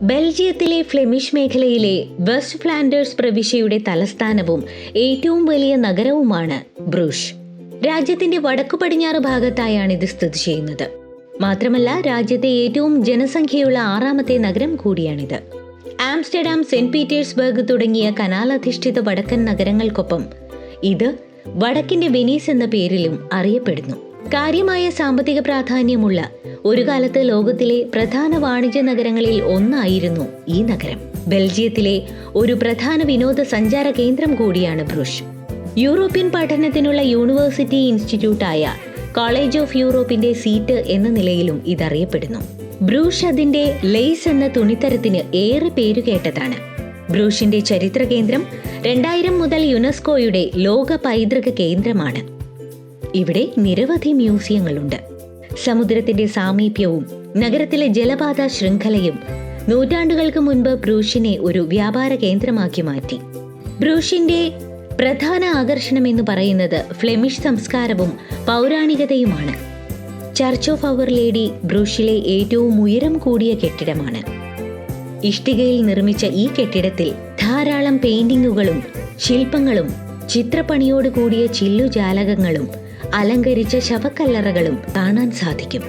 ബെൽജിയത്തിലെ Flemish മേഖലയിലെ west Flanders പ്രവിശ്യയുടെ തലസ്ഥാനവും ഏറ്റവും വലിയ നഗരവുമാണ് ബ്രൂഷ്. രാജ്യത്തിന്റെ വടക്കു പടിഞ്ഞാറ് ഭാഗത്തായാണ് ഇത് സ്ഥിതി ചെയ്യുന്നത്. മാത്രമല്ല, രാജ്യത്തെ ഏറ്റവും ജനസംഖ്യയുള്ള 6ാമത്തെ നഗരം കൂടിയാണിത്. ആംസ്റ്റർഡാം, സെന്റ് പീറ്റേഴ്സ്ബർഗ് തുടങ്ങിയ കനാലധിഷ്ഠിത വടക്കൻ നഗരങ്ങൾക്കൊപ്പം ഇത് വടക്കിന്റെ വെനീസ് എന്ന പേരിലും അറിയപ്പെടുന്നു. കാര്യമായ സാമ്പത്തിക പ്രാധാന്യമുള്ള ഒരു കാലത്ത് ലോകത്തിലെ പ്രധാന വാണിജ്യ നഗരങ്ങളിൽ ഒന്നായിരുന്നു ഈ നഗരം. ബെൽജിയത്തിലെ ഒരു പ്രധാന വിനോദസഞ്ചാര കേന്ദ്രം കൂടിയാണ് ബ്രൂഷ്. യൂറോപ്യൻ പഠനത്തിനുള്ള യൂണിവേഴ്സിറ്റി ഇൻസ്റ്റിറ്റ്യൂട്ടായ കോളേജ് ഓഫ് യൂറോപ്പിന്റെ സീറ്റ് എന്ന നിലയിലും ഇതറിയപ്പെടുന്നു. ബ്രൂഷ് അതിന്റെ ലെയ്സ് എന്ന തുണിത്തരത്തിന് ഏറെ പേരുകേട്ടതാണ്. ബ്രൂഷിന്റെ ചരിത്ര കേന്ദ്രം 2000 മുതൽ യുനെസ്കോയുടെ ലോക പൈതൃക കേന്ദ്രമാണ്. ഇവിടെ നിരവധി മ്യൂസിയങ്ങളുണ്ട്. സമുദ്രത്തിന്റെ സാമീപ്യവും നഗരത്തിലെ ജലപാത ശൃംഖലയും നൂറ്റാണ്ടുകൾക്ക് മുൻപ് ബ്രൂഷിനെ ഒരു വ്യാപാര കേന്ദ്രമാക്കി മാറ്റി. ബ്രൂഷിന്റെ പ്രധാന ആകർഷണം എന്ന് പറയുന്നത് ഫ്ലെമിഷ് സംസ്കാരവും പൗരാണികതയുമാണ്. ചർച്ച് ഓഫ് അവർ ലേഡി ബ്രൂഷിലെ ഏറ്റവും ഉയരം കൂടിയ കെട്ടിടമാണ്. ഇഷ്ടികയിൽ നിർമ്മിച്ച ഈ കെട്ടിടത്തിൽ ധാരാളം പെയിന്റിങ്ങുകളും ശില്പങ്ങളും ചിത്രപ്പണിയോട് കൂടിയ ചില്ലുജാലകങ്ങളും അലങ്കരിച്ച ശവക്കല്ലറകളും കാണാൻ സാധിക്കും.